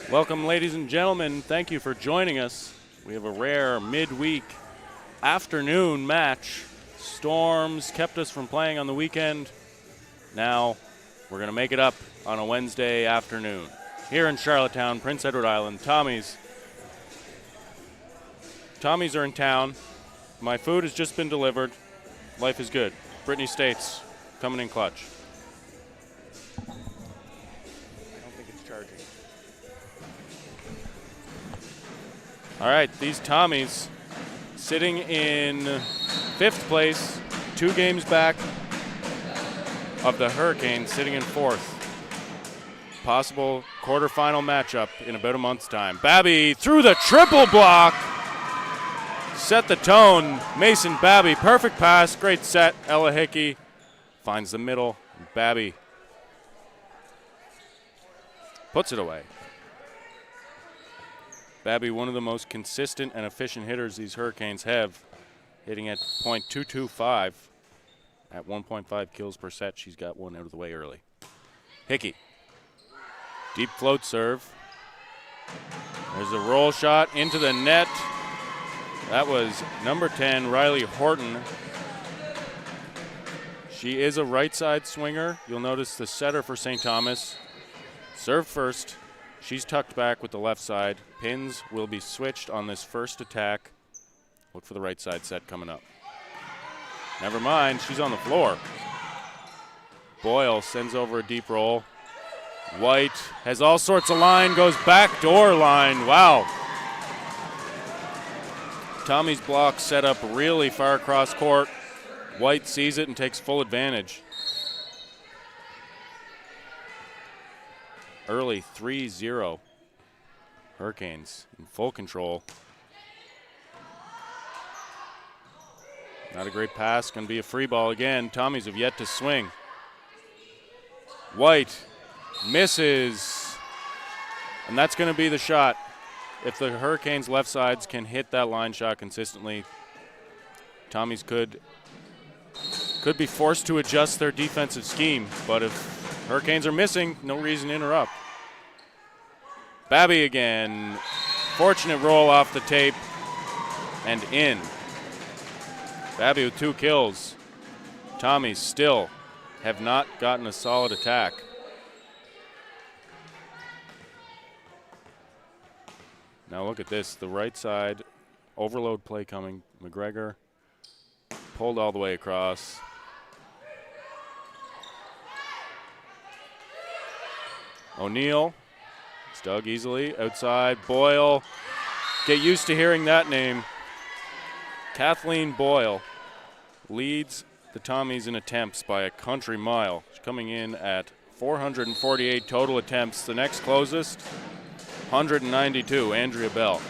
Welcome, ladies and gentlemen. Thank you for joining us. We have a rare midweek afternoon match. Storms kept us from playing on the weekend. Now we're going to make it up on a Wednesday afternoon. Here in Charlottetown, Prince Edward Island, Tommy's are in town. My food has just been delivered. Life is good. Brittany States coming in clutch. I don't think it's charging. All right, these Tommies sitting in 5th place, 2 games back of the Hurricanes, sitting in 4th. Possible quarterfinal matchup in about a month's time. Babby through the triple block. Set the tone. Mason Babby, perfect pass, great set. Ella Hickey finds the middle. Babby puts it away. Babby, one of the most consistent and efficient hitters these Hurricanes have, hitting at .225 at 1.5 kills per set. She's got one out of the way early. Hickey, deep float serve. There's a roll shot into the net. That was number 10, Riley Horton. She is a right side swinger. You'll notice the setter for St. Thomas. Serve first. She's tucked back with the left side. Pins will be switched on this first attack. Look for the right side set coming up. Never mind, she's on the floor. Boyle sends over a deep roll. White has all sorts of line, goes backdoor line. Wow. Tommy's block set up really far across court. White sees it and takes full advantage. Early 3-0. Hurricanes in full control. Not a great pass, going to be a free ball again. Tommies have yet to swing. White misses, and that's going to be the shot. If the Hurricanes' left sides can hit that line shot consistently, Tommies could be forced to adjust their defensive scheme. But if Hurricanes are missing, no reason to interrupt. Babby again. Fortunate roll off the tape and in. Babby with 2 kills. Tommies still have not gotten a solid attack. Now look at this, the right side, overload play coming. McGregor pulled all the way across. O'Neill, it's dug easily, outside, Boyle. Get used to hearing that name. Kathleen Boyle leads the Tommies in attempts by a country mile. She's coming in at 448 total attempts. The next closest, 192, Andrea Bell.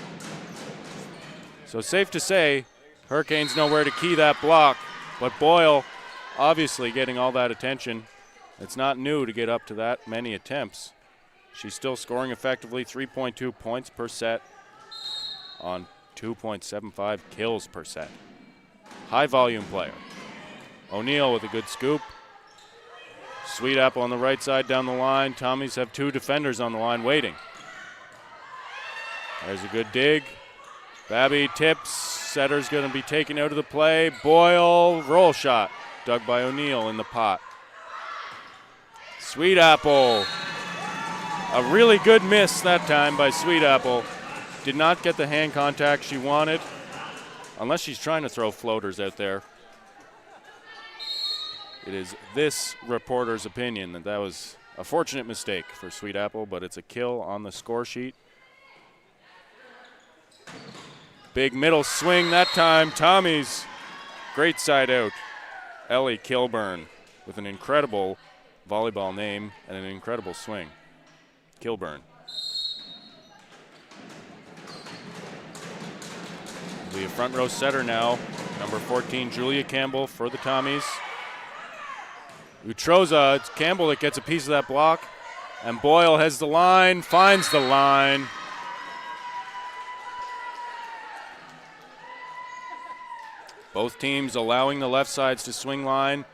So safe to say, Hurricanes know where to key that block, but Boyle obviously getting all that attention. It's not new to get up to that many attempts. She's still scoring effectively, 3.2 points per set on 2.75 kills per set. High volume player. O'Neill with a good scoop. Sweet Apple on the right side down the line. Tommies have 2 defenders on the line waiting. There's a good dig. Babby tips. Setter's going to be taken out of the play. Boyle, roll shot. Dug by O'Neill in the pot. Sweet Apple. A really good miss that time by Sweet Apple. Did not get the hand contact she wanted, unless she's trying to throw floaters out there. It is this reporter's opinion that that was a fortunate mistake for Sweet Apple, but it's a kill on the score sheet. Big middle swing that time. Tommies, great side out. Ellie Kilburn with an incredible volleyball name and an incredible swing. Kilburn. Will be a front row setter now. Number 14, Julia Campbell for the Tommies. Utroza, it's Campbell that gets a piece of that block. And Boyle has the line, finds the line. Both teams allowing the left sides to swing line.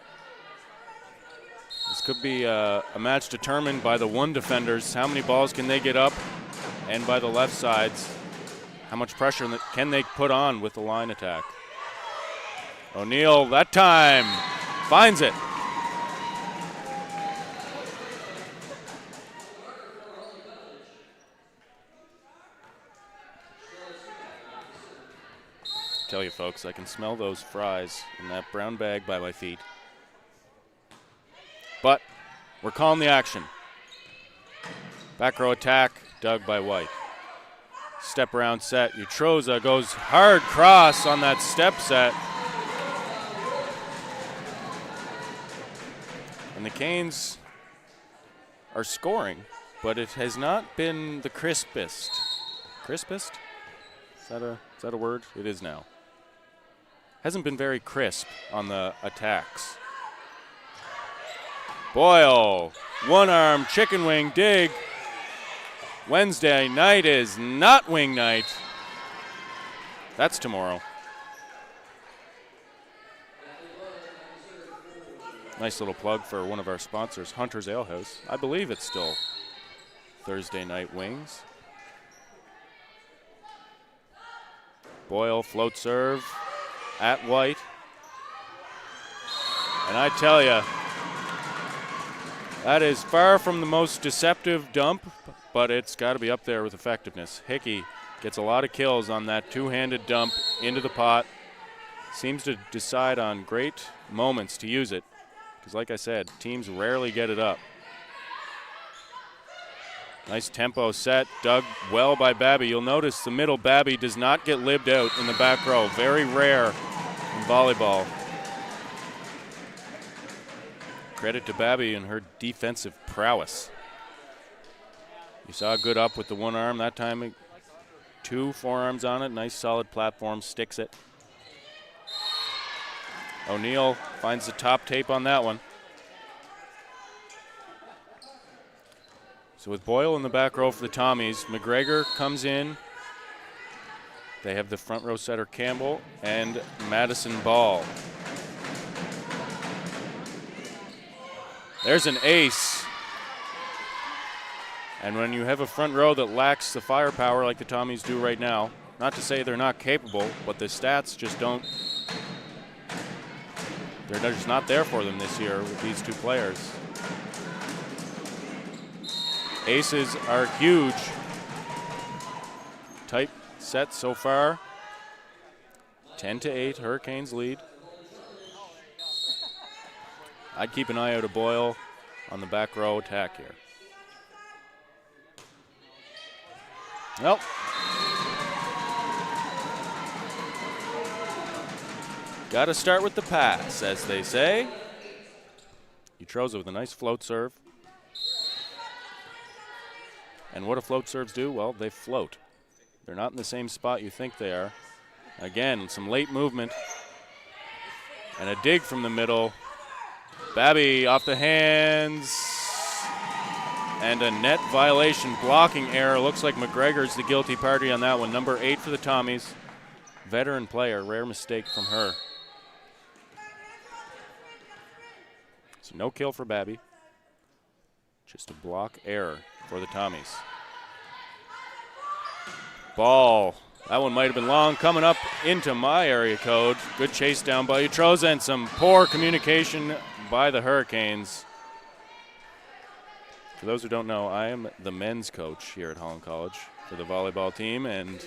This could be a match determined by the 1 defenders. How many balls can they get up? and by the left sides. How much pressure can they put on with the line attack? O'Neal, that time, finds it. Tell you folks, I can smell those fries in that brown bag by my feet. But we're calling the action. Back row attack, dug by White. Step around set, Utroza goes hard cross on that step set. And the Canes are scoring, but it has not been the crispest. Crispest? Is that a word? It is now. Hasn't been very crisp on the attacks. Boyle, one arm, chicken wing dig. Wednesday night is not wing night. That's tomorrow. Nice little plug for one of our sponsors, Hunter's Ale House. I believe it's still Thursday night wings. Boyle, float serve at White. And I tell you, that is far from the most deceptive dump, but it's got to be up there with effectiveness. Hickey gets a lot of kills on that two-handed dump into the pot. Seems to decide on great moments to use it, because like I said, teams rarely get it up. Nice tempo set, dug well by Babby. You'll notice the middle Babby does not get libbed out in the back row. Very rare in volleyball. Credit to Babby and her defensive prowess. You saw a good up with the one arm. That time, two forearms on it. Nice solid platform, sticks it. O'Neal finds the top tape on that one. So with Boyle in the back row for the Tommies, McGregor comes in. They have the front row setter Campbell and Madison Ball. There's an ace. And when you have a front row that lacks the firepower like the Tommies do right now, not to say they're not capable, but the stats just don't, they're just not there for them this year with these two players. Aces are huge. Tight set so far. 10-8, Hurricanes lead. I'd keep an eye out of Boyle on the back row attack here. Well, got to start with the pass, as they say. Utroza with a nice float serve. And what do float serves do? Well, they float. They're not in the same spot you think they are. Again, some late movement. And a dig from the middle. Babby off the hands. And a net violation, blocking error. Looks like McGregor's the guilty party on that one. Number 8 for the Tommies. Veteran player, rare mistake from her. So no kill for Babby. Just a block error for the Tommies. Ball. That one might have been long. Coming up into my area code. Good chase down by Utroza and some poor communication by the Hurricanes. For those who don't know, I am the men's coach here at Holland College for the volleyball team, and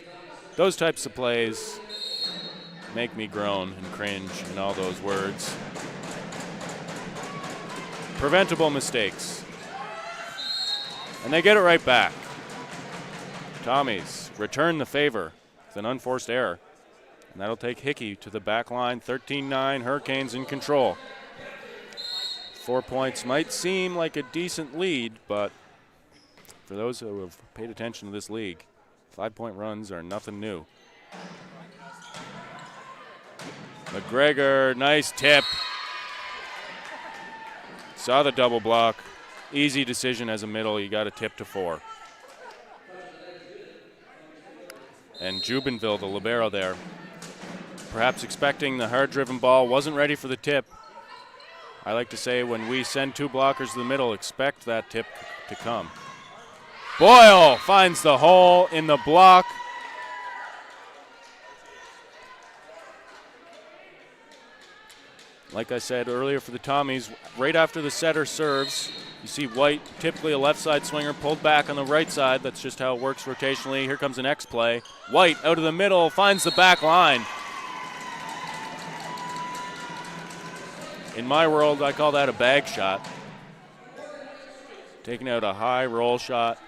those types of plays make me groan and cringe and all those words. Preventable mistakes. And they get it right back. Tommies return the favor with an unforced error. And that'll take Hickey to the back line. 13-9, Hurricanes in control. 4 points might seem like a decent lead, but for those who have paid attention to this league, 5-point runs are nothing new. McGregor, nice tip. Saw the double block. Easy decision as a middle. You got a tip to 4. And Jubenville, the libero there, perhaps expecting the hard-driven ball, wasn't ready for the tip. I like to say when we send two blockers to the middle, expect that tip to come. Boyle finds the hole in the block. Like I said earlier for the Tommies, right after the setter serves, you see White, typically a left side swinger, pulled back on the right side. That's just how it works rotationally. Here comes the next play. White out of the middle, finds the back line. In my world, I call that a bag shot. Taking out a high roll shot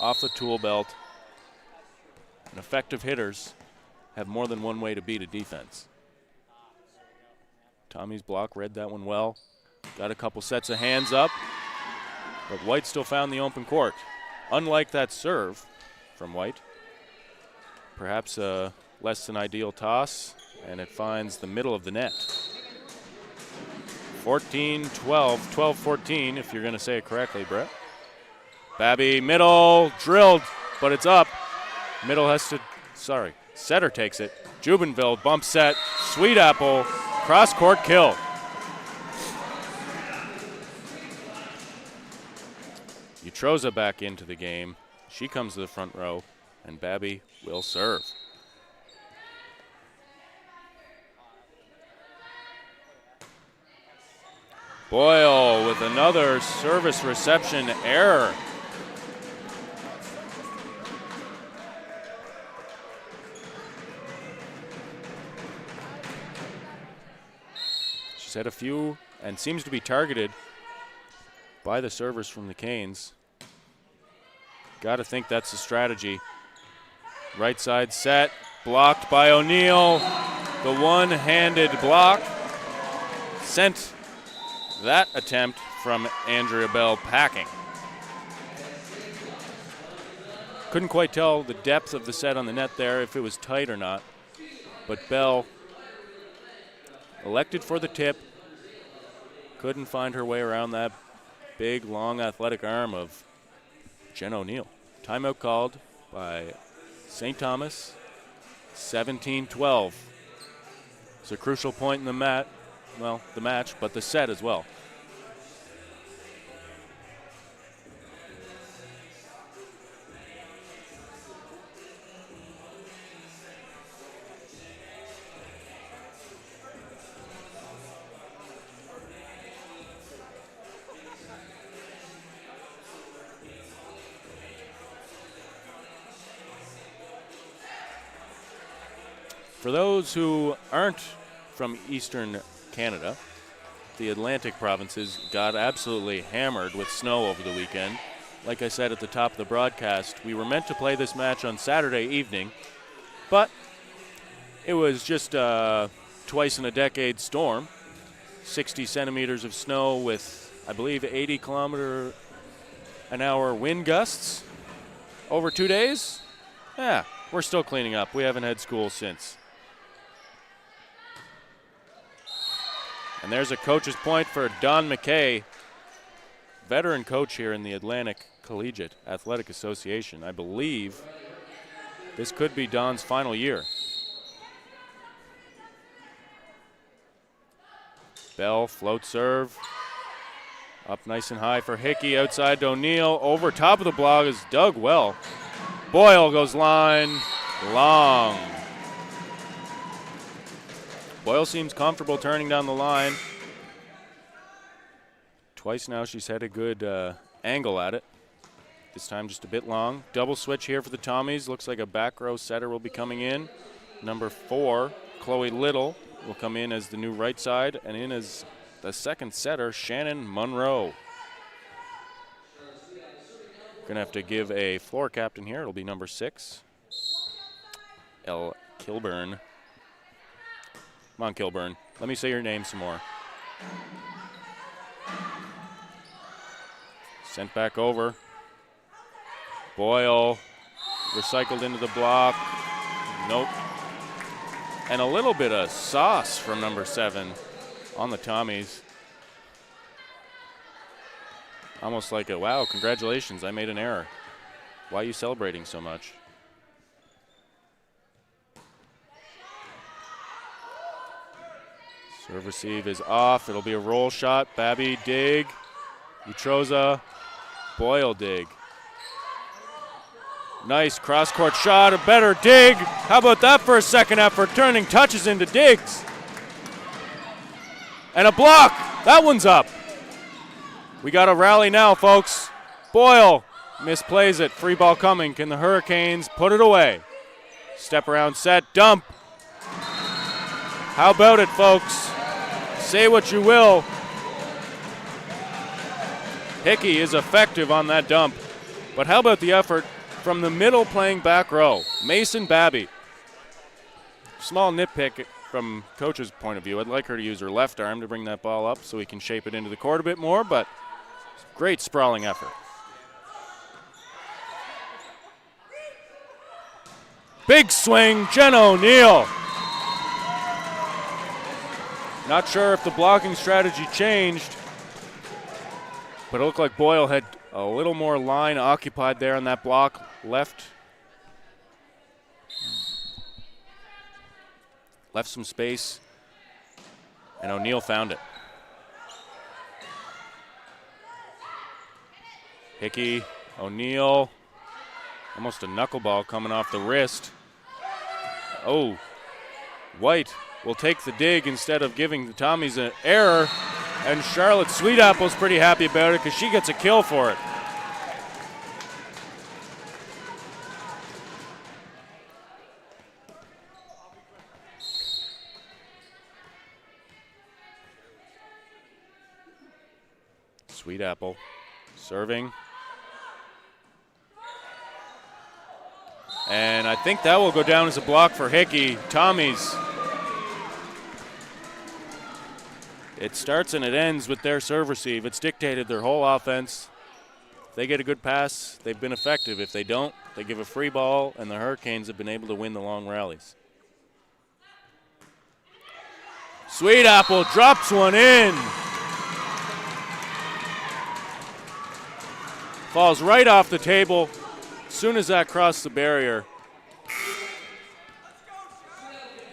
off the tool belt. And effective hitters have more than one way to beat a defense. Tommy's block read that one well. Got a couple sets of hands up, but White still found the open court. Unlike that serve from White, perhaps a less than ideal toss, and it finds the middle of the net. 14-12, 12-14 if you're going to say it correctly, Brett. Babby, middle, drilled, but it's up. Middle has to, setter takes it. Jubenville, bump set, Sweet Apple, cross-court kill. Utroza back into the game. She comes to the front row, and Babby will serve. Boyle with another service reception error. She's had a few and seems to be targeted by the servers from the Canes. Got to think that's the strategy. Right side set, blocked by O'Neill. The one-handed block sent that attempt from Andrea Bell packing. Couldn't quite tell the depth of the set on the net there, if it was tight or not. But Bell elected for the tip. Couldn't find her way around that big, long, athletic arm of Jen O'Neill. Timeout called by St. Thomas, 17-12. It's a crucial point in the match, but the set as well. For those who aren't from Eastern Canada, the Atlantic provinces got absolutely hammered with snow over the weekend. Like I said at the top of the broadcast, we were meant to play this match on Saturday evening, but it was just a twice-in-a-decade storm. 60 centimeters of snow with, I believe, 80-kilometer-an-hour wind gusts over 2 days. Yeah, we're still cleaning up. We haven't had school since. And there's a coach's point for Don McKay, veteran coach here in the Atlantic Collegiate Athletic Association. I believe this could be Don's final year. Bell, float serve. Up nice and high for Hickey, outside to O'Neill. Over top of the block is dug well. Boyle goes line, long. Boyle seems comfortable turning down the line. Twice now she's had a good angle at it. This time just a bit long. Double switch here for the Tommies. Looks like a back row setter will be coming in. Number 4, Chloe Little, will come in as the new right side, and in as the second setter, Shannon Monroe. Gonna have to give a floor captain here. It'll be number 6, Elle Kilburn. Come on, Kilburn. Let me say your name some more. Sent back over. Boyle recycled into the block. Nope. And a little bit of sauce from number 7 on the Tommies. Almost like a, wow, congratulations, I made an error. Why are you celebrating so much? Serve receive is off. It'll be a roll shot. Babby dig. Utroza. Boyle dig. Nice cross-court shot, a better dig. How about that for a second effort, turning touches into digs. And a block. That one's up. We got a rally now, folks. Boyle misplays it. Free ball coming. Can the Hurricanes put it away? Step around set, dump. How about it, folks? Say what you will. Hickey is effective on that dump. But how about the effort from the middle playing back row? Mason Babby. Small nitpick from coach's point of view. I'd like her to use her left arm to bring that ball up so we can shape it into the court a bit more, but great sprawling effort. Big swing, Jen O'Neill. Not sure if the blocking strategy changed, but it looked like Boyle had a little more line occupied there on that block left. Left some space, and O'Neill found it. Hickey, O'Neill, almost a knuckleball coming off the wrist. Oh, White will take the dig instead of giving the Tommies an error, and Charlotte Sweetapple's pretty happy about it because she gets a kill for it. Sweetapple serving. And I think that will go down as a block for Hickey. Tommies. It starts and it ends with their serve receive. It's dictated their whole offense. If they get a good pass, they've been effective. If they don't, they give a free ball, and the Hurricanes have been able to win the long rallies. Sweetapple drops one in. Falls right off the table as soon as that crossed the barrier.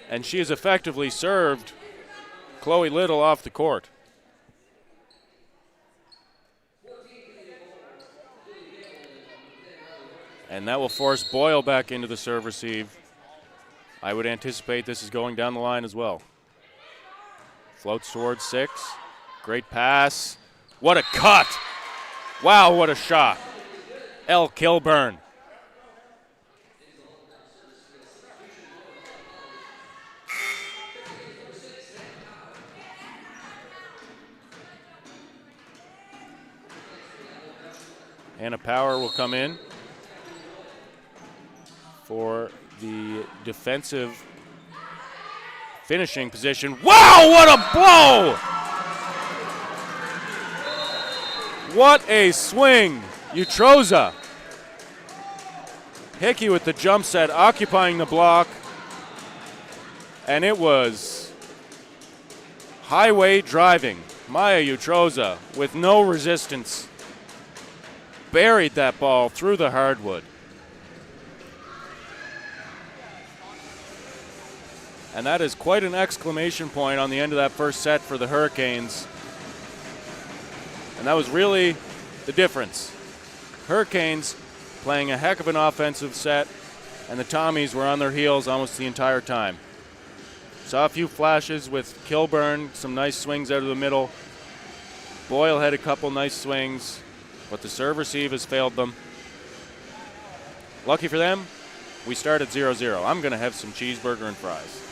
And she has effectively served Chloe Little off the court. And that will force Boyle back into the serve receive. I would anticipate this is going down the line as well. Floats towards 6. Great pass. What a cut. Wow, what a shot. Elle Kilburn. Hannah Power will come in for the defensive finishing position. Wow, what a blow! What a swing. Utroza. Hickey with the jump set, occupying the block. And it was highway driving. Maya Utroza with no resistance buried that ball through the hardwood. And that is quite an exclamation point on the end of that first set for the Hurricanes. And that was really the difference. Hurricanes playing a heck of an offensive set, and the Tommies were on their heels almost the entire time. Saw a few flashes with Kilburn, some nice swings out of the middle. Boyle had a couple nice swings, but the serve receive has failed them. Lucky for them, we start at 0-0. I'm going to have some cheeseburger and fries.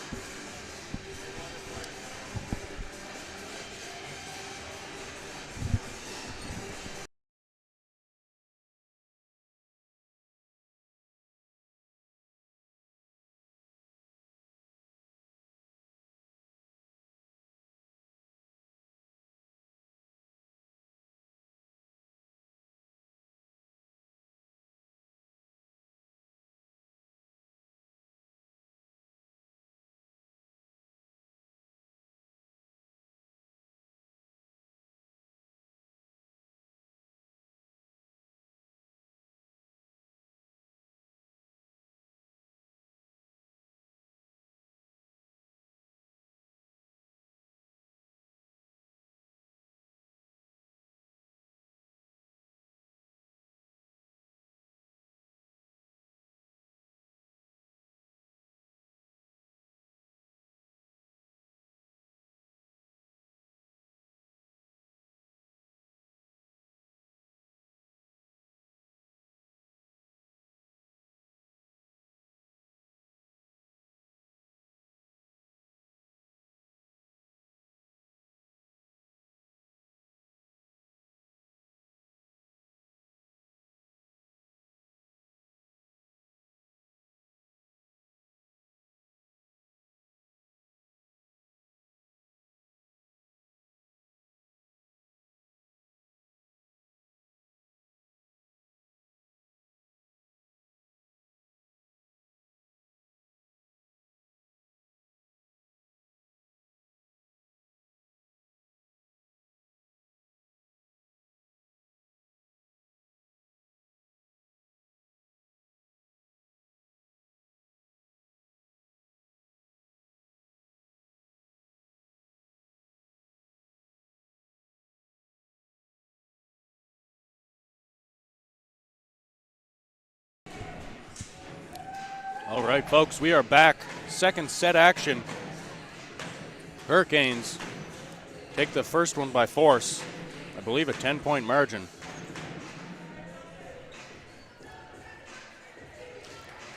right, folks, we are back. Second set action. Hurricanes take the first one by force. I believe a 10-point margin.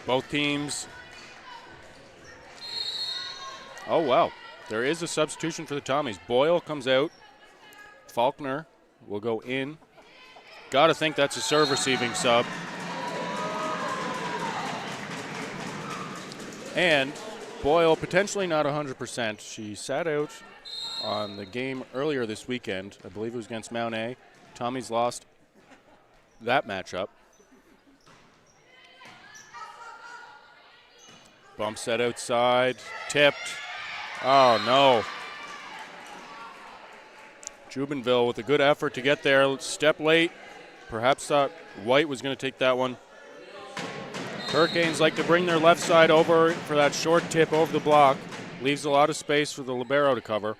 Both teams. Oh, wow. There is a substitution for the Tommies. Boyle comes out. Faulkner will go in. Got to think that's a serve receiving sub. And Boyle potentially not 100%. She sat out on the game earlier this weekend. I believe it was against Mount A. Tommies lost that matchup. Bump set outside, tipped. Oh, no. Jubenville with a good effort to get there. Step late. Perhaps thought White was going to take that one. Hurricanes like to bring their left side over for that short tip over the block. Leaves a lot of space for the libero to cover.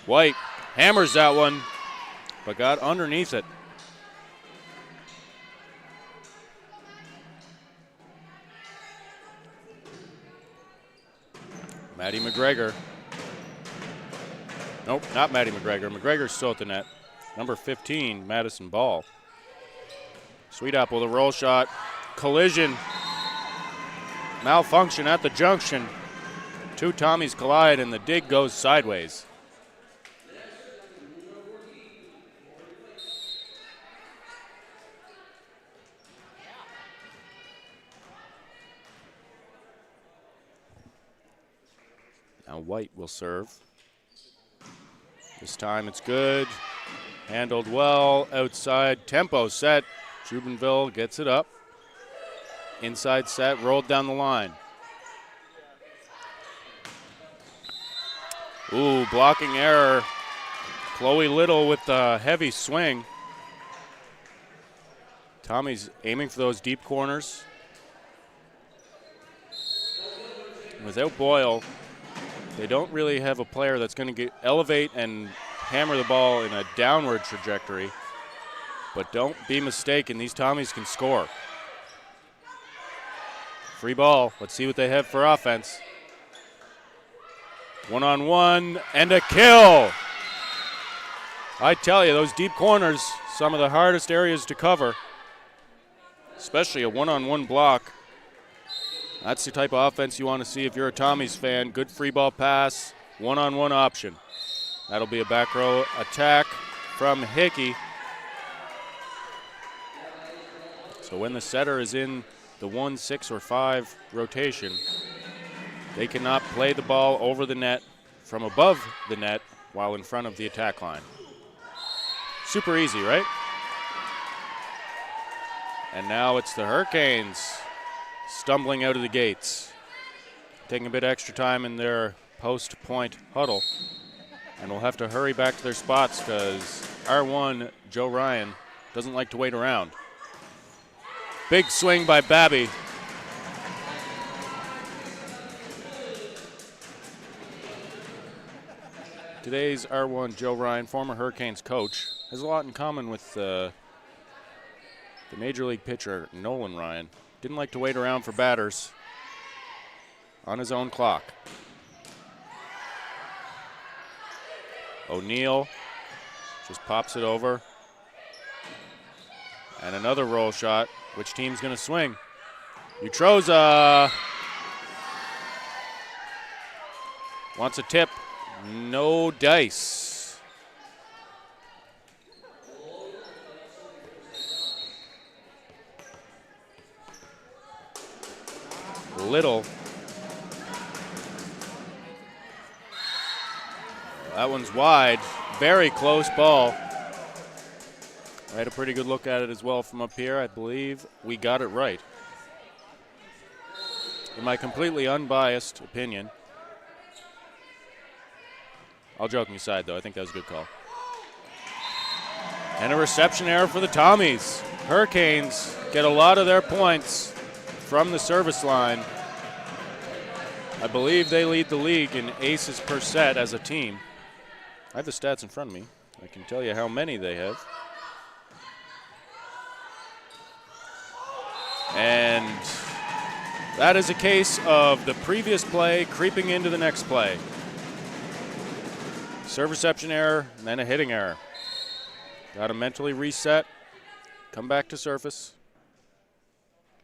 White hammers that one, but got underneath it. Maddie McGregor. Nope, not Maddie McGregor. McGregor's still at the net. Number 15, Madison Ball. Sweet Apple, the roll shot. Collision. Malfunction at the junction. Two Tommies collide and the dig goes sideways. Now White will serve. This time it's good. Handled well. Outside. Tempo set. Jubenville gets it up. Inside set. Rolled down the line. Ooh, blocking error. Chloe Little with the heavy swing. Tommy's aiming for those deep corners. Without Boyle, they don't really have a player that's going to elevate and hammer the ball in a downward trajectory. But don't be mistaken, these Tommies can score. Free ball. Let's see what they have for offense. One-on-one and a kill. I tell you, those deep corners, some of the hardest areas to cover, especially a one-on-one block. That's the type of offense you want to see if you're a Tommies fan. Good free ball pass, one-on-one option. That'll be a back row attack from Hickey. So when the setter is in the 1, 6, or 5 rotation, they cannot play the ball over the net from above the net while in front of the attack line. Super easy, right? And now it's the Hurricanes stumbling out of the gates, taking a bit extra time in their post-point huddle. And we'll have to hurry back to their spots because R1, Joe Ryan, doesn't like to wait around. Big swing by Babby. Today's R1, Joe Ryan, former Hurricanes coach, has a lot in common with the Major League pitcher, Nolan Ryan. Didn't like to wait around for batters on his own clock. O'Neill just pops it over. And another roll shot. Which team's going to swing? Utroza wants a tip. No dice. Little. That one's wide. Very close ball. I had a pretty good look at it as well from up here. I believe we got it right. In my completely unbiased opinion. All joking aside, though, I think that was a good call. And a reception error for the Tommies. Hurricanes get a lot of their points from the service line. I believe they lead the league in aces per set as a team. I have the stats in front of me. I can tell you how many they have. And That is a case of the previous play creeping into the next play. Serve reception error, and then a hitting error. Got to mentally reset, come back to surface,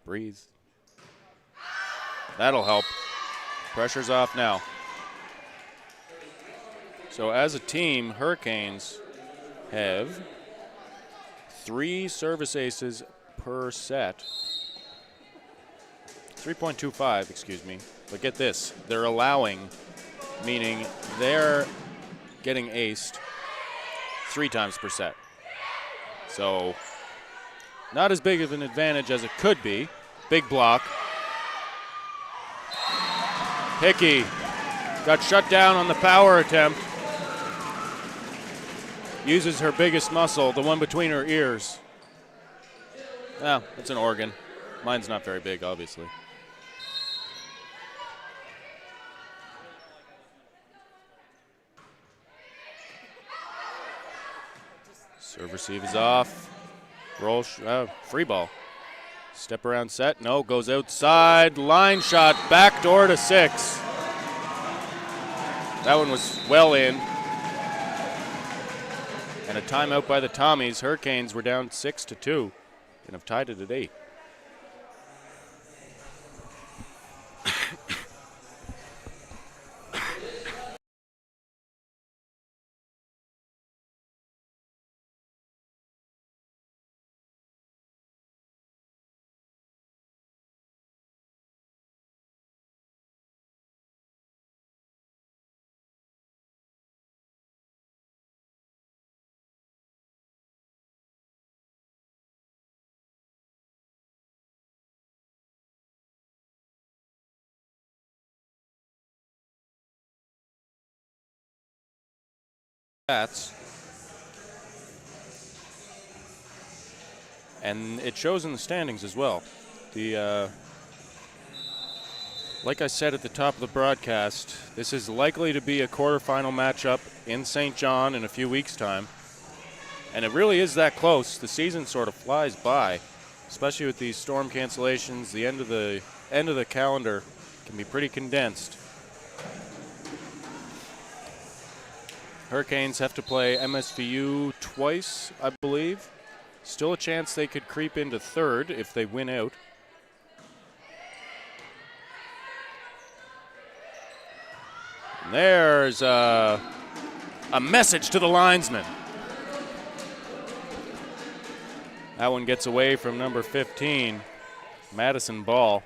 breathe. That'll help. Pressure's off now. So as a team, Hurricanes have 3 service aces per set. 3.25, excuse me. But get this, they're allowing, meaning they're getting aced 3 times per set. So not as big of an advantage as it could be. Big block. Hickey got shut down on the power attempt. Uses her biggest muscle, the one between her ears. Ah, it's an organ. Mine's not very big, obviously. Serve receive is off. Roll, free ball. Step around set, no, goes outside. Line shot, backdoor to 6. That one was well in. And a timeout by the Tommies. Hurricanes were down 6-2 and have tied it at 8. And it shows in the standings as well. Like I said at the top of the broadcast, this is likely to be a quarterfinal matchup in St. John in a few weeks' time. And it really is that close. The season sort of flies by, especially with these storm cancellations. The end of the calendar can be pretty condensed. Hurricanes have to play MSVU twice, I believe. Still a chance they could creep into 3rd if they win out. And there's a message to the linesman. That one gets away from number 15, Madison Ball.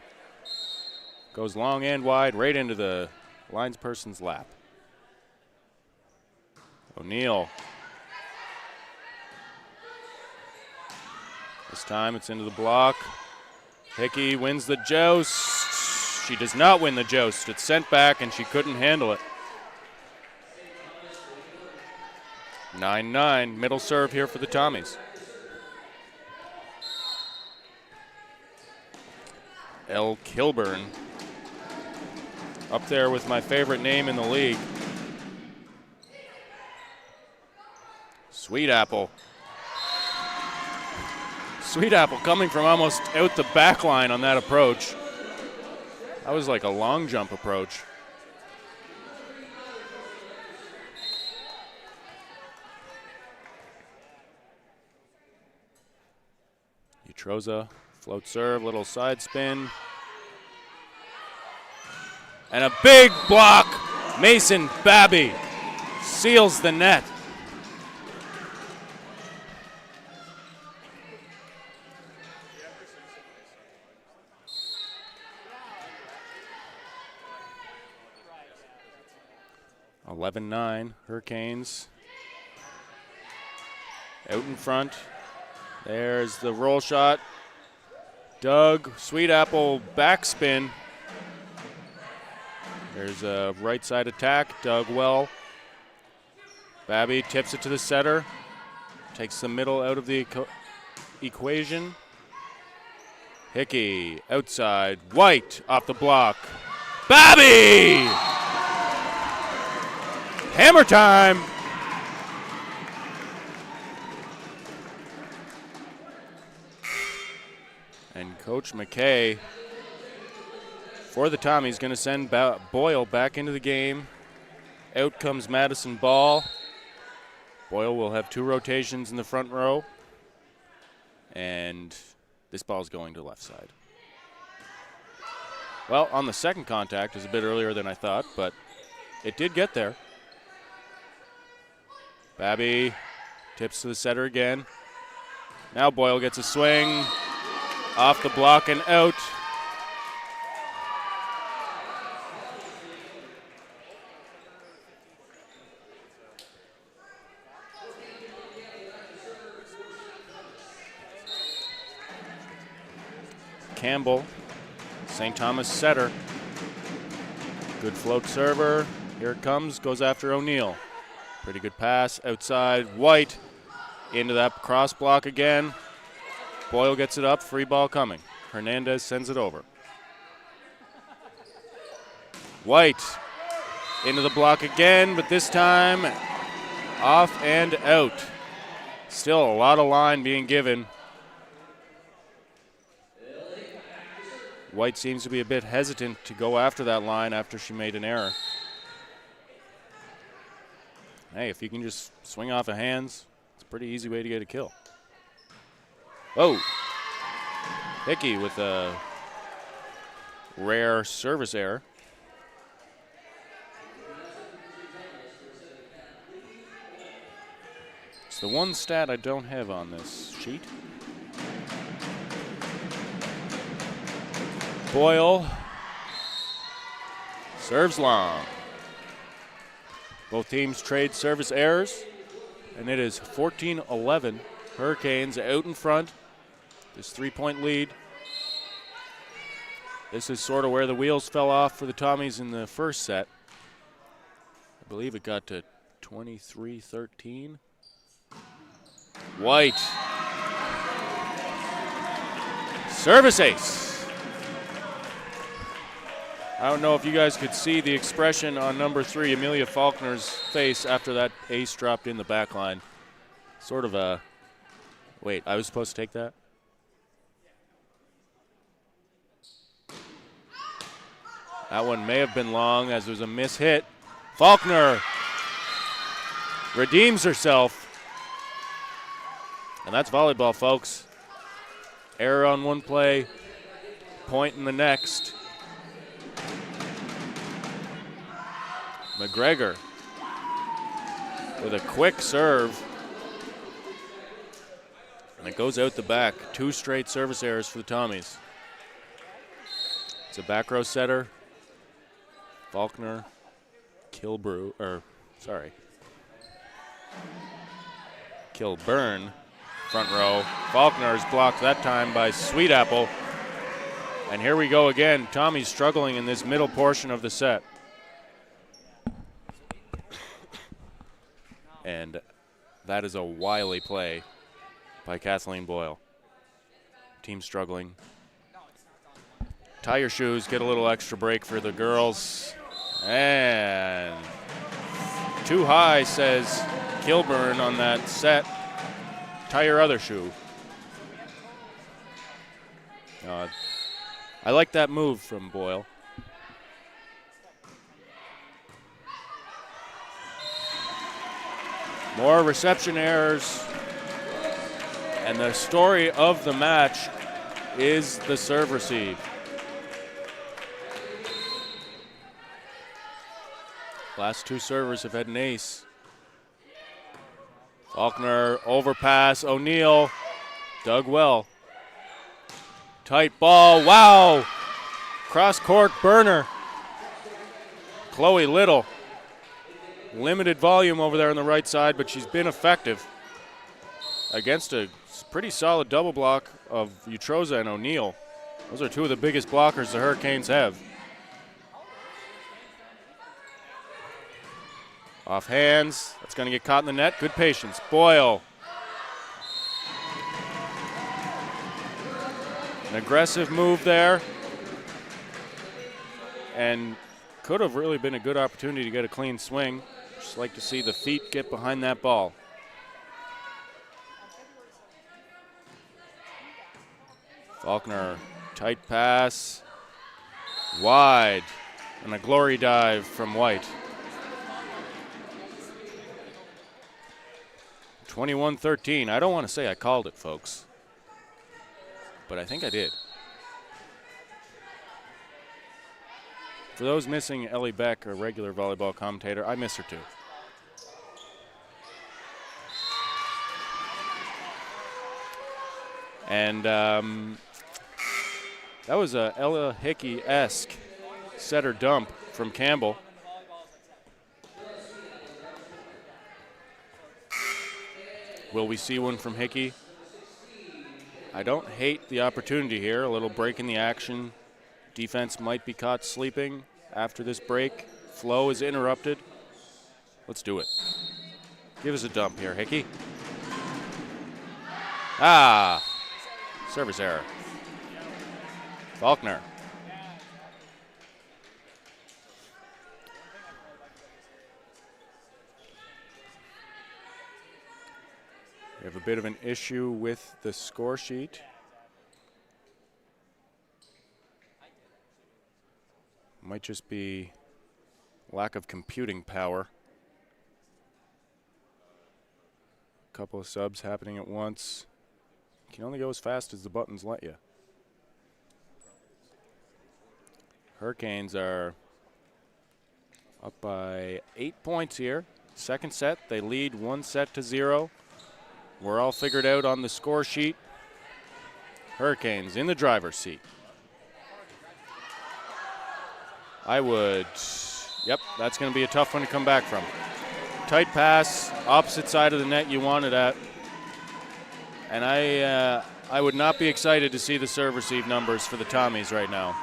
Goes long and wide, right into the linesperson's lap. O'Neill. This time it's into the block. Hickey wins the joust. She does not win the joust. It's sent back and she couldn't handle it. 9-9, middle serve here for the Tommies. L. Kilburn. Up there with my favorite name in the league. Sweet Apple. Sweet Apple coming from almost out the back line on that approach. That was like a long jump approach. Utroza, float serve, little side spin. And a big block. Mason Babby seals the net. (11-9) Hurricanes out in front. There's the roll shot. Doug, Sweet Apple backspin. There's a right side attack. Doug well. Babby tips it to the setter. Takes the middle out of the equation. Hickey outside. White off the block. Babby! Hammer time! And Coach McKay for the Tommies, going to send Boyle back into the game. Out comes Madison Ball. Boyle will have 2 rotations in the front row. And this ball's going to left side. Well, on the second contact, it was a bit earlier than I thought, but it did get there. Babby tips to the setter again. Now Boyle gets a swing. Off the block and out. Campbell, St. Thomas setter. Good float server. Here it comes, goes after O'Neill. Pretty good pass outside. White into that cross block again. Boyle gets it up, free ball coming. Hernandez sends it over. White into the block again, but this time off and out. Still a lot of line being given. White seems to be a bit hesitant to go after that line after she made an error. Hey, if you can just swing off of hands, it's a pretty easy way to get a kill. Oh, Hickey with a rare service error. It's the one stat I don't have on this sheet. Boyle serves long. Both teams trade service errors, and it is 14-11. Hurricanes out in front. This 3-point lead. This is sort of where the wheels fell off for the Tommies in the first set. I believe it got to 23-13. White. Service ace. I don't know if you guys could see the expression on number 3, Amelia Faulkner's face after that ace dropped in the back line. Sort of a, wait, I was supposed to take that? That one may have been long as it was a mishit. Faulkner redeems herself. And that's volleyball, folks. Error on one play, point in the next. McGregor with a quick serve. And it goes out the back. 2 straight service errors for the Tommies. It's a back row setter. Faulkner, Kilburn, front row. Faulkner is blocked that time by Sweet Apple. And here we go again. Tommy's struggling in this middle portion of the set. And that is a wily play by Kathleen Boyle. Team struggling. Tie your shoes, get a little extra break for the girls. And too high, says Kilburn on that set. Tie your other shoe. I like that move from Boyle. More reception errors. And the story of the match is the serve receive. Last 2 servers have had an ace. Faulkner, overpass, O'Neill, dug well. Tight ball, wow! Cross-court burner. Chloe Little. Limited volume over there on the right side, but she's been effective against a pretty solid double block of Utroza and O'Neill. Those are 2 of the biggest blockers the Hurricanes have. Off hands, that's going to get caught in the net. Good patience. Boyle. An aggressive move there. And could have really been a good opportunity to get a clean swing. Just like to see the feet get behind that ball. Faulkner, tight pass. Wide. And a glory dive from White. 21-13. I don't want to say I called it, folks, but I think I did. For those missing Ellie Beck, a regular volleyball commentator, I miss her too. And that was a Ella Hickey-esque setter dump from Campbell. Will we see one from Hickey? I don't hate the opportunity here. A little break in the action. Defense might be caught sleeping after this break. Flow is interrupted. Let's do it. Give us a dump here, Hickey. Ah! Service error. Faulkner. We have a bit of an issue with the score sheet. Might just be lack of computing power. A couple of subs happening at once. You can only go as fast as the buttons let you. Hurricanes are up by 8 points here. Second set, they lead 1-0. We're all figured out on the score sheet. Hurricanes in the driver's seat. Yep, that's going to be a tough one to come back from. Tight pass, opposite side of the net you want it at. And I would not be excited to see the serve receive numbers for the Tommies right now.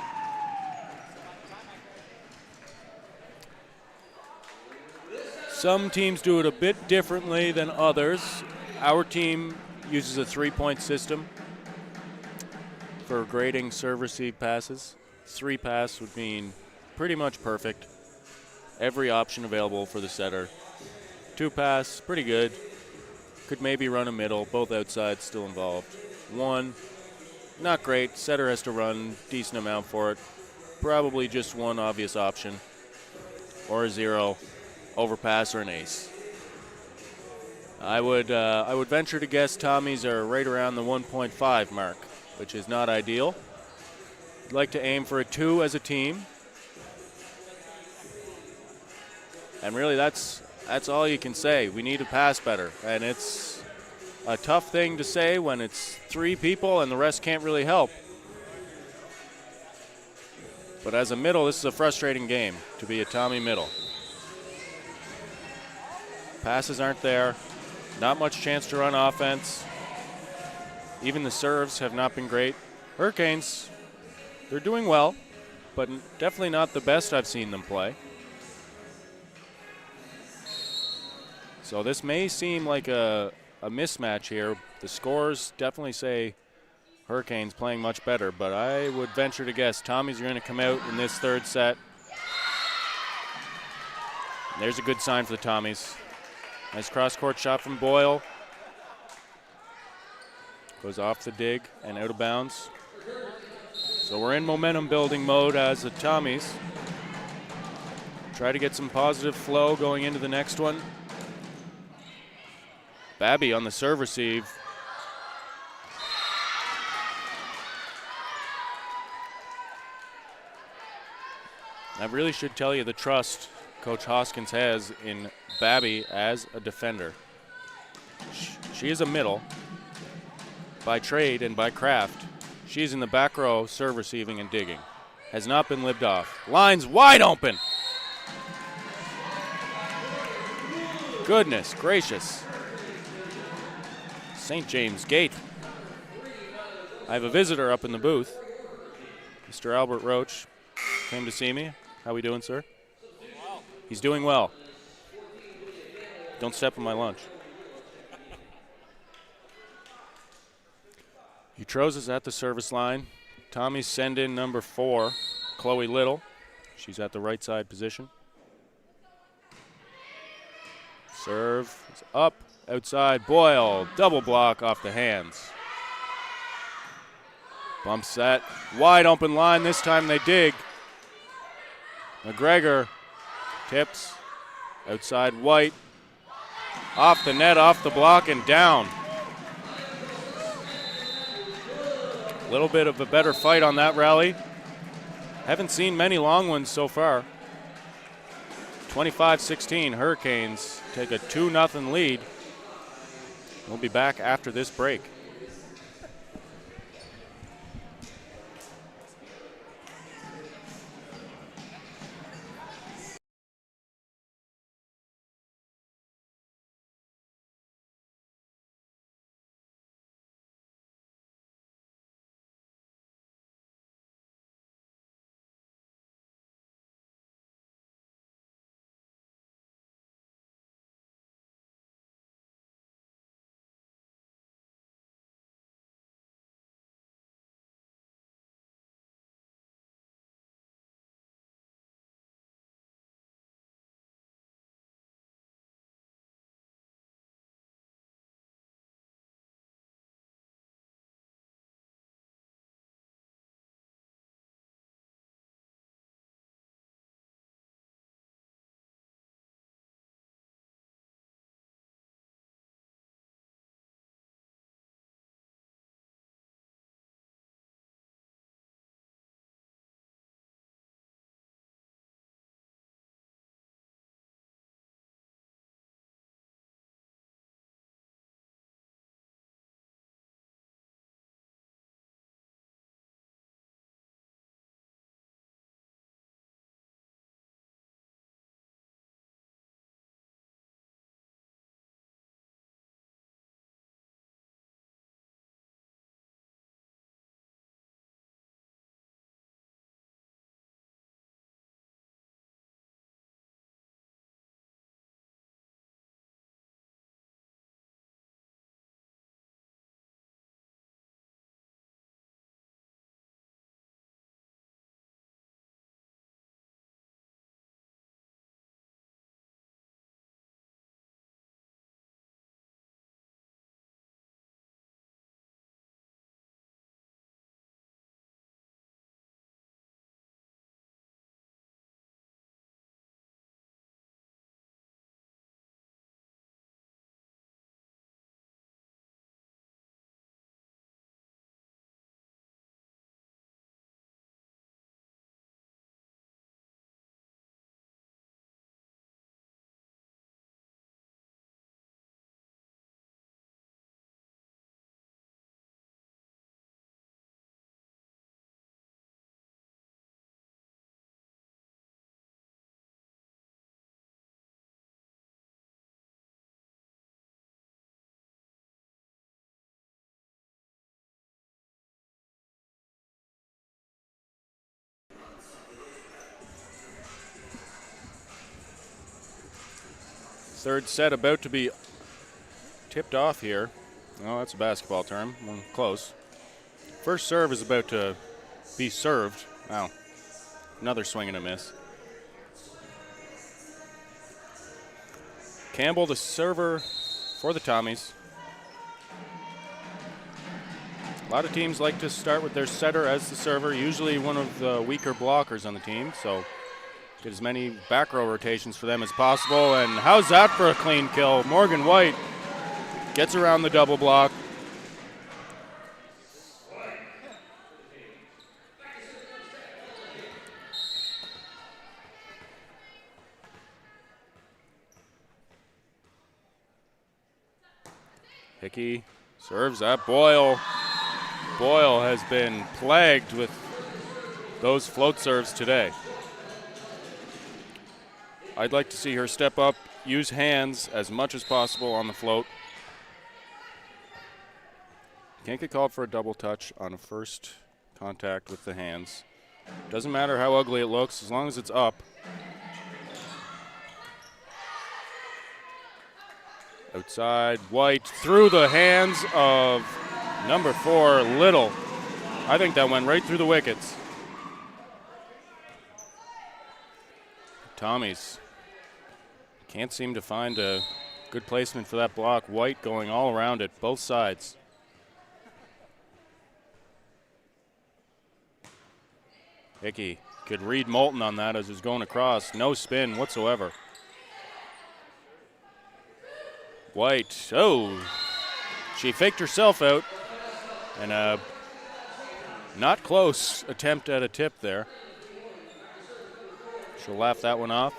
Some teams do it a bit differently than others. Our team uses a 3-point system for grading serve receive passes. 3 pass would mean pretty much perfect. Every option available for the setter. 2 pass, pretty good. Could maybe run a middle, both outsides still involved. 1, not great. Setter has to run decent amount for it. Probably just 1 obvious option. Or a 0, overpass, or an ace. I would venture to guess Tommies are right around the 1.5 mark, which is not ideal. I'd like to aim for a 2 as a team. And really that's all you can say. We need to pass better. And it's a tough thing to say when it's 3 people and the rest can't really help. But as a middle, this is a frustrating game to be a Tommy middle. Passes aren't there. Not much chance to run offense. Even the serves have not been great. Hurricanes, they're doing well, but definitely not the best I've seen them play. So this may seem like a mismatch here. The scores definitely say Hurricanes playing much better, but I would venture to guess Tommies are going to come out in this 3rd set. And there's a good sign for the Tommies. Nice cross-court shot from Boyle. Goes off the dig and out of bounds. So we're in momentum building mode as the Tommies. Try to get some positive flow going into the next one. Babby on the serve receive. That really should tell you the trust Coach Hoskins has in Babby as a defender. She is a middle by trade and by craft. She's in the back row, serve receiving and digging. Has not been lived off. Lines wide open. Goodness gracious. St. James Gate. I have a visitor up in the booth. Mr. Albert Roach came to see me. How we doing, sir? He's doing well. Don't step on my lunch. Utros is at the service line. Tommy send in number 4, Chloe Little. She's at the right side position. Serve is up, outside, Boyle, double block off the hands. Bump set, wide open line, this time they dig. McGregor tips. Outside White. Off the net, off the block, and down. A little bit of a better fight on that rally. Haven't seen many long ones so far. 25-16, Hurricanes take a 2-0 lead. We'll be back after this break. Third set about to be tipped off here. Oh, that's a basketball term. Well, close. First serve is about to be served. Wow. Another swing and a miss. Campbell, the server for the Tommies. A lot of teams like to start with their setter as the server, usually one of the weaker blockers on the team, so get as many back row rotations for them as possible. And how's that for a clean kill? Morgan White gets around the double block. Hickey serves at Boyle. Boyle has been plagued with those float serves today. I'd like to see her step up, use hands as much as possible on the float. Can't get called for a double touch on a first contact with the hands. Doesn't matter how ugly it looks, as long as it's up. Outside, White through the hands of number 4, Little. I think that went right through the wickets. Tommies can't seem to find a good placement for that block. White going all around it, both sides. Hickey Could read Moulton on that as it was going across. No spin whatsoever. White, oh, she faked herself out. And a not close attempt at a tip there. She'll laugh that one off.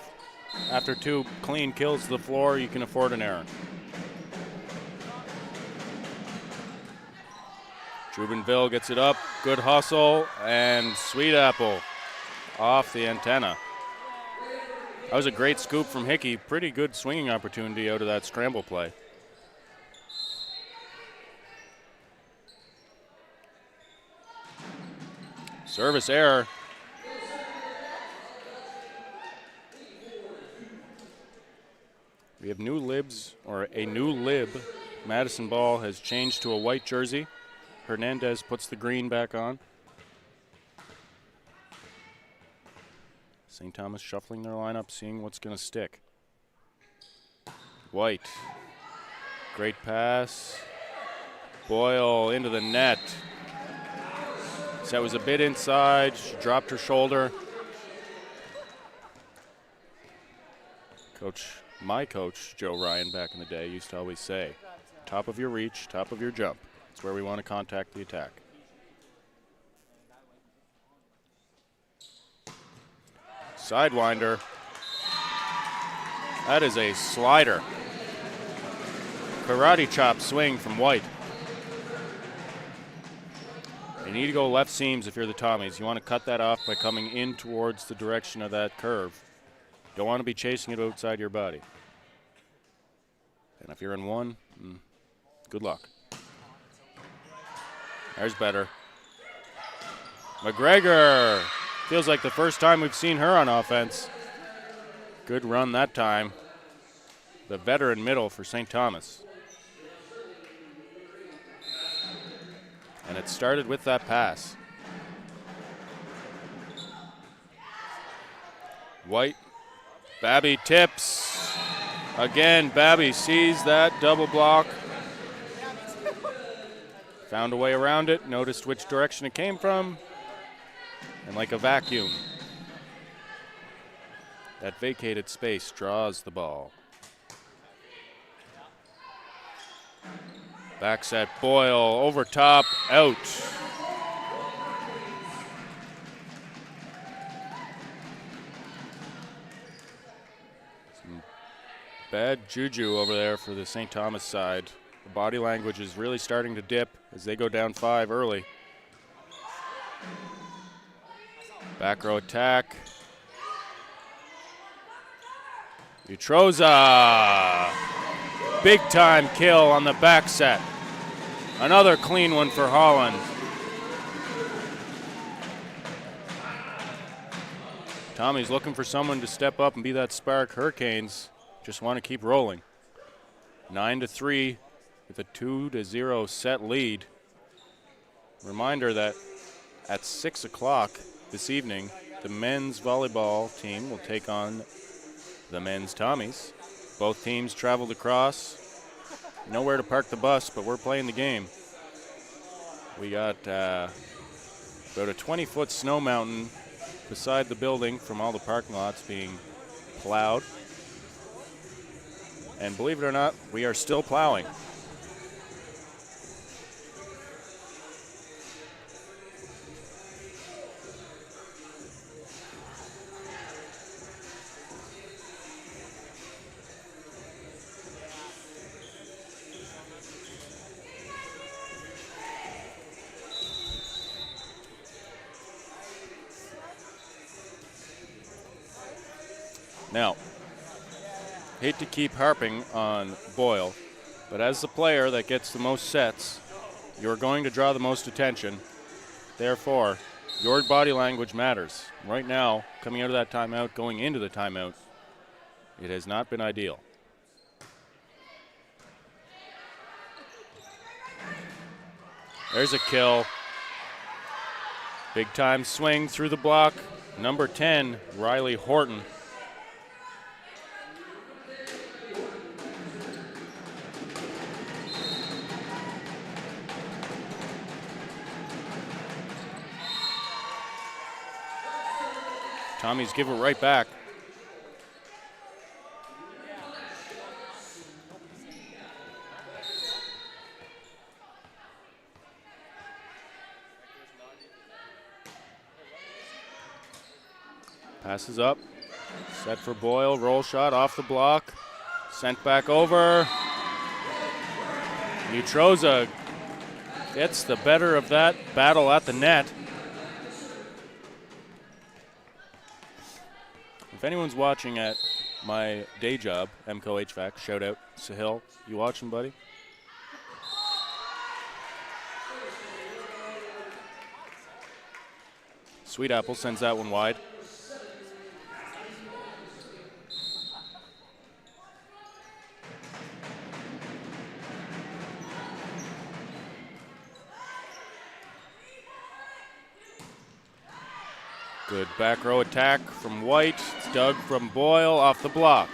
After 2 clean kills to the floor, you can afford an error. Jubenville gets it up, good hustle, and Sweet Apple off the antenna. That was a great scoop from Hickey. Pretty good swinging opportunity out of that scramble play. Service error. We have new libs, or a new lib. Madison Ball has changed to a white jersey. Hernandez puts the green back on. St. Thomas shuffling their lineup, seeing what's going to stick. White. Great pass. Boyle into the net. That was a bit inside. She dropped her shoulder. My coach, Joe Ryan, back in the day, used to always say, top of your reach, top of your jump. That's where we want to contact the attack. Sidewinder. That is a slider. Karate chop swing from White. You need to go left seams if you're the Tommies. You want to cut that off by coming in towards the direction of that curve. Don't want to be chasing it outside your body. And if you're in one, good luck. There's better. McGregor. Feels like the first time we've seen her on offense. Good run that time. The veteran middle for St. Thomas. And it started with that pass. White. Babby tips. Again, Babby sees that double block. Found a way around it, noticed which direction it came from, and like a vacuum, that vacated space draws the ball. Back set, Boyle, over top, out. Some bad juju over there for the St. Thomas side. The body language is really starting to dip as they go down 5 early. Back row attack. Utroza. Big time kill on the back set. Another clean one for Holland. Tommy's looking for someone to step up and be that spark. Hurricanes just want to keep rolling. 9-3 with a 2-0 set lead. Reminder that at 6 o'clock this evening, the men's volleyball team will take on the men's Tommies. Both teams traveled across. Nowhere to park the bus, but we're playing the game. We got about a 20-foot snow mountain beside the building from all the parking lots being plowed. And believe it or not, we are still plowing. Now, hate to keep harping on Boyle, but as the player that gets the most sets, you're going to draw the most attention. Therefore, your body language matters. Right now, coming out of that timeout, going into the timeout, it has not been ideal. There's a kill. Big time swing through the block. Number 10, Riley Horton. Tommies give it right back. Passes up. Set for Boyle. Roll shot off the block. Sent back over. Neutroza gets the better of that battle at the net. If anyone's watching at my day job, MCO HVAC, shout out, Sahil. You watching, buddy? Sweet Apple sends that one wide. Good back row attack from White. It's dug from Boyle off the block.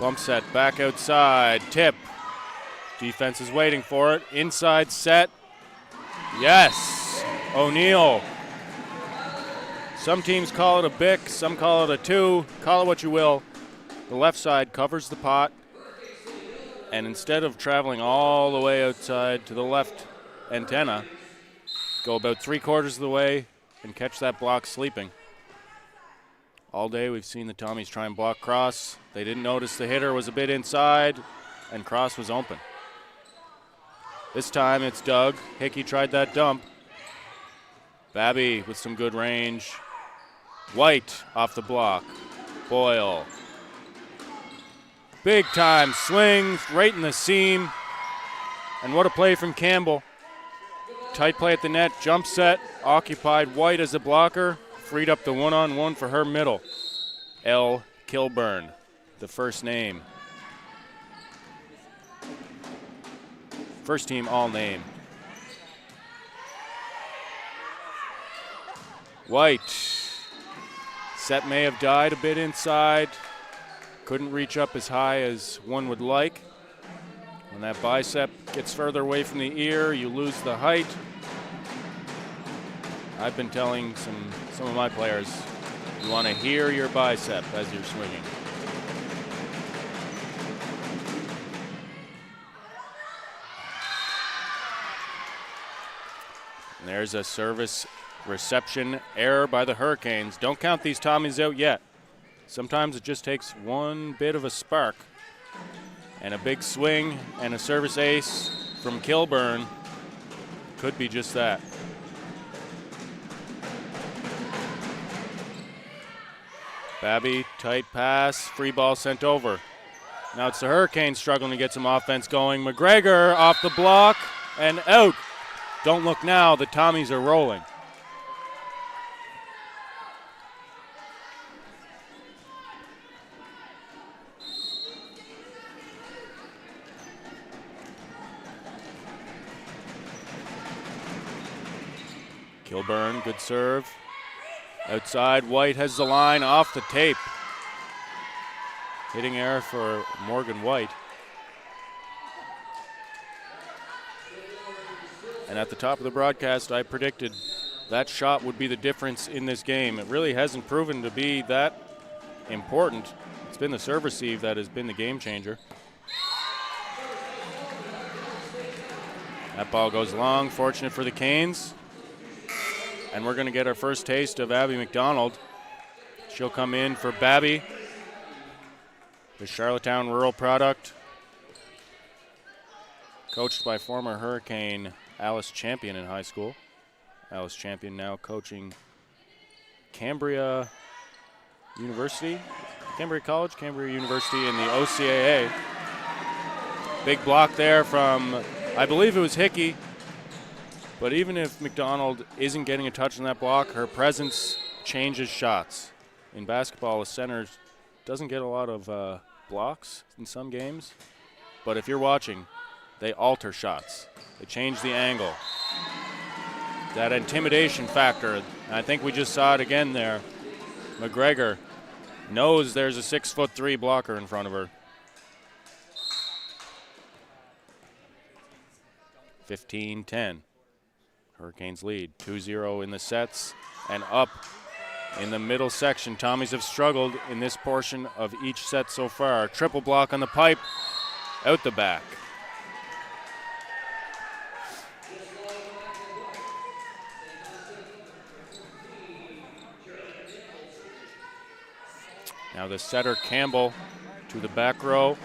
Bump set back outside. Tip. Defense is waiting for it. Inside set. Yes. O'Neill. Some teams call it a bick. Some call it a 2. Call it what you will. The left side covers the pot. And instead of traveling all the way outside to the left antenna, go about 3/4 of the way and catch that block sleeping. All day we've seen the Tommies try and block cross. They didn't notice the hitter was a bit inside, and cross was open. This time it's Doug. Hickey tried that dump. Babby with some good range. White off the block. Boyle. Big time swing right in the seam. And what a play from Campbell. Tight play at the net, jump set, occupied White as a blocker, freed up the one-on-one for her middle. L. Kilburn, the first name. First team all name. White. Set may have died a bit inside. Couldn't reach up as high as one would like. When that bicep gets further away from the ear, you lose the height. I've been telling some of my players, you want to hear your bicep as you're swinging. And there's a service reception error by the Hurricanes. Don't count these Tommies out yet. Sometimes it just takes one bit of a spark. And a big swing and a service ace from Kilburn could be just that. Babby, tight pass, free ball sent over. Now it's the Hurricanes struggling to get some offense going. McGregor off the block and out. Don't look now, the Tommies are rolling. Kilburn, good serve. Outside, White has the line off the tape. Hitting error for Morgan White. And at the top of the broadcast, I predicted that shot would be the difference in this game. It really hasn't proven to be that important. It's been the serve receive that has been the game changer. That ball goes long, fortunate for the Canes. And we're going to get our first taste of Abby McDonald. She'll come in for Babby, the Charlottetown rural product, coached by former Hurricane Alice Champion in high school. Alice Champion now coaching Cambria University, Cambria College, Cambria University in the OCAA. Big block there from, I believe it was Hickey. But even if McDonald isn't getting a touch on that block, her presence changes shots. In basketball, a center doesn't get a lot of blocks in some games. But if you're watching, they alter shots. They change the angle. That intimidation factor, I think we just saw it again there. McGregor knows there's a 6'3" blocker in front of her. 15-10. Hurricanes lead 2-0 in the sets and up in the middle section. Tommies have struggled in this portion of each set so far. Triple block on the pipe, out the back. Now the setter, Campbell, to the back row.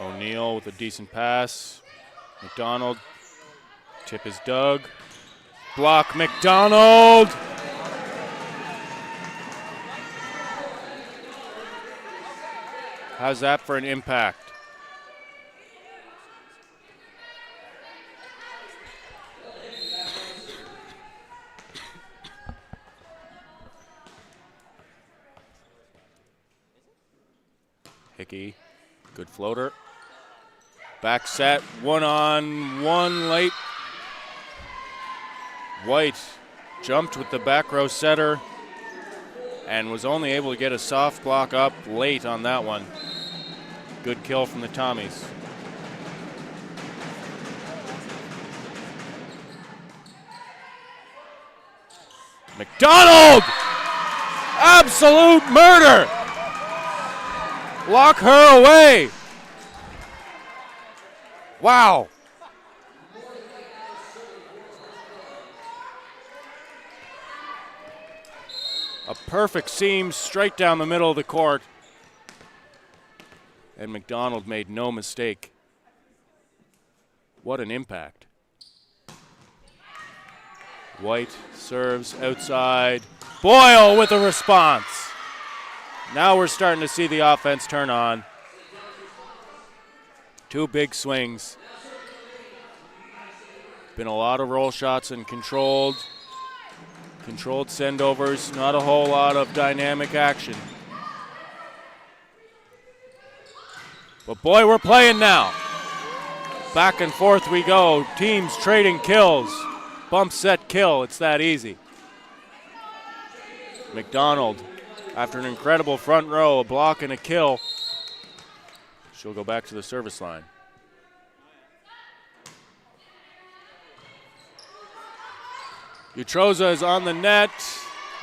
O'Neill with a decent pass. McDonald, tip is dug. Block, McDonald! How's that for an impact? Hickey, good floater. Back set, 1-on-1 late. White jumped with the back row setter and was only able to get a soft block up late on that one. Good kill from the Tommies. McDonald! Absolute murder! Lock her away. Wow. A perfect seam straight down the middle of the court. And McDonald made no mistake. What an impact. White serves outside. Boyle with a response. Now we're starting to see the offense turn on. Two big swings. Been a lot of roll shots and controlled sendovers. Not a whole lot of dynamic action. But boy, we're playing now. Back and forth we go. Teams trading kills. Bump, set, kill. It's that easy. McDonald, after an incredible front row, a block and a kill, she'll go back to the service line. Utroza is on the net.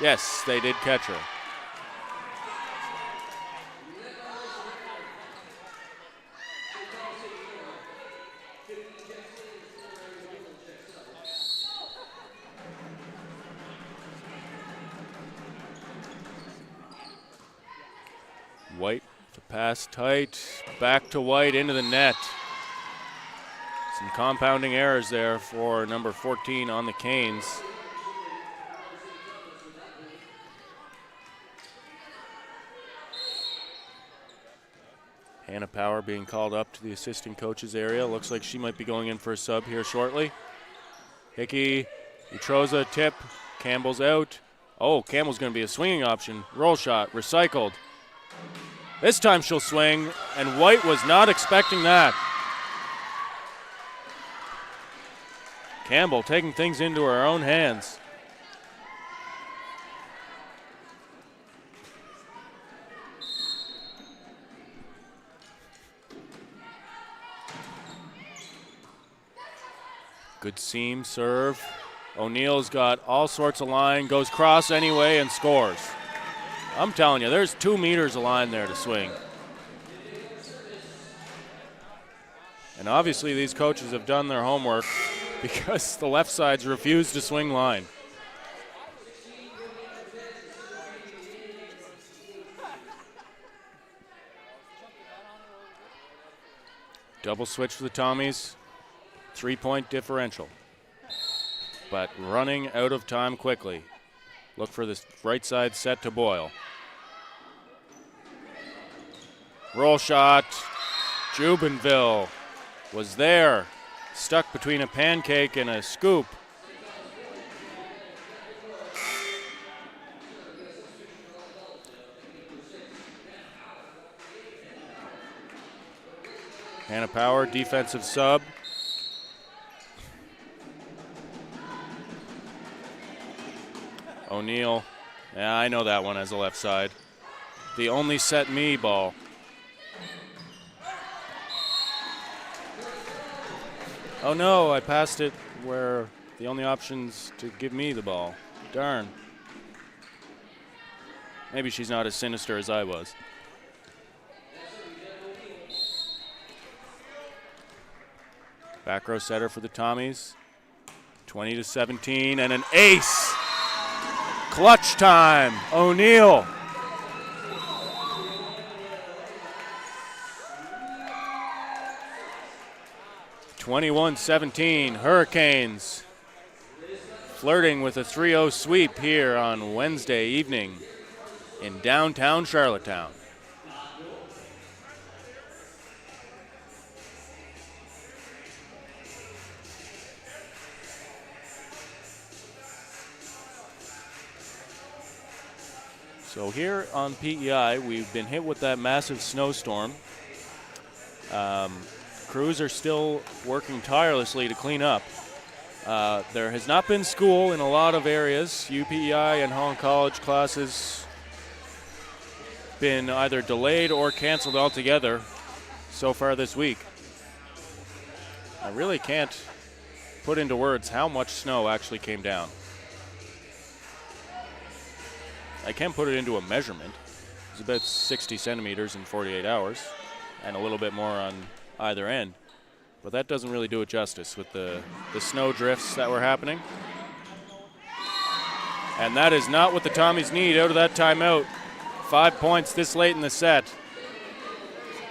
Yes, they did catch her. White to pass tight, back to White into the net. Some compounding errors there for number 14 on the Canes. Hannah Power being called up to the assistant coaches area. Looks like she might be going in for a sub here shortly. Hickey, Utroza, tip, Campbell's out. Oh, Campbell's going to be a swinging option. Roll shot, recycled. This time she'll swing, and White was not expecting that. Campbell taking things into her own hands. Good seam, serve. O'Neill's got all sorts of line, goes cross anyway and scores. I'm telling you, there's 2 meters of line there to swing. And obviously these coaches have done their homework because the left sides refuse to swing line. Double switch for the Tommies. 3-point differential. But running out of time quickly. Look for this right side set to Boyle. Roll shot. Jubenville was there. Stuck between a pancake and a scoop. Hannah Power, defensive sub. O'Neill, yeah, I know that one as a left side. The only set me ball. Oh no, I passed it where the only option's to give me the ball. Darn. Maybe she's not as sinister as I was. Back row setter for the Tommies. 20-17 and an ace. Clutch time. O'Neill. (21-17) Hurricanes flirting with a 3-0 sweep here on Wednesday evening in downtown Charlottetown. So here on PEI, we've been hit with that massive snowstorm. Crews are still working tirelessly to clean up. There has not been school in a lot of areas. UPEI and Holland College classes been either delayed or canceled altogether so far this week. I really can't put into words how much snow actually came down. I can put it into a measurement. It's about 60 centimeters in 48 hours and a little bit more on either end. But that doesn't really do it justice with the snow drifts that were happening. And that is not what the Tommies need out of that timeout. 5 points this late in the set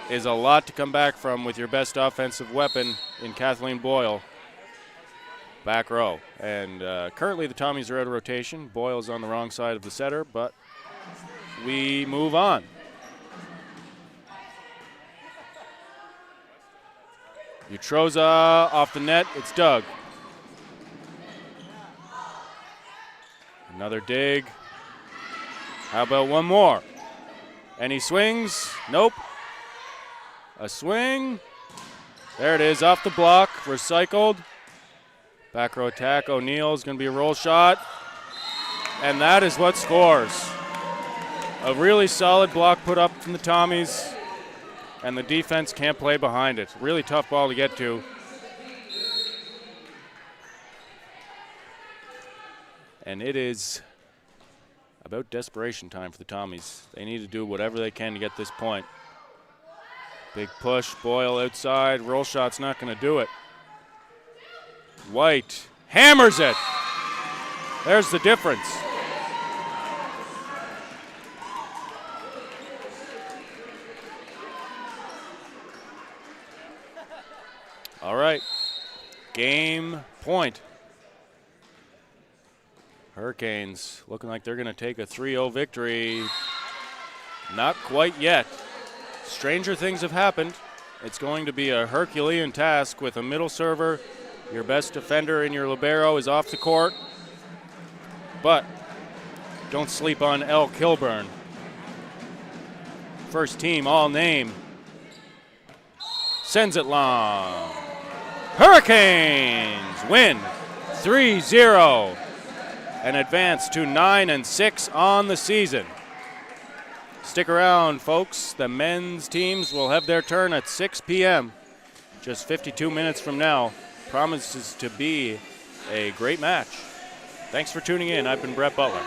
is a lot to come back from with your best offensive weapon in Kathleen Boyle. Back row. And currently the Tommies are out of rotation. Boyle's on the wrong side of the setter, but we move on. Utroza off the net. It's Doug. Another dig. How about one more? And he swings. Nope. A swing. There it is, off the block, recycled. Back row attack. O'Neill is going to be a roll shot. And that is what scores. A really solid block put up from the Tommies. And the defense can't play behind it. Really tough ball to get to. And it is about desperation time for the Tommies. They need to do whatever they can to get this point. Big push, Boyle outside. Roll shot's not going to do it. White hammers it. There's the difference. All right, game point. Hurricanes looking like they're going to take a 3-0 victory. Not quite yet. Stranger things have happened. It's going to be a Herculean task with a middle server. Your best defender in your libero is off the court. But don't sleep on Elle Kilburn. First team all name. Sends it long. Hurricanes win 3-0 and advance to 9-6 on the season. Stick around, folks. The men's teams will have their turn at 6 p.m. just 52 minutes from now. Promises to be a great match. Thanks for tuning in. I've been Brett Butler.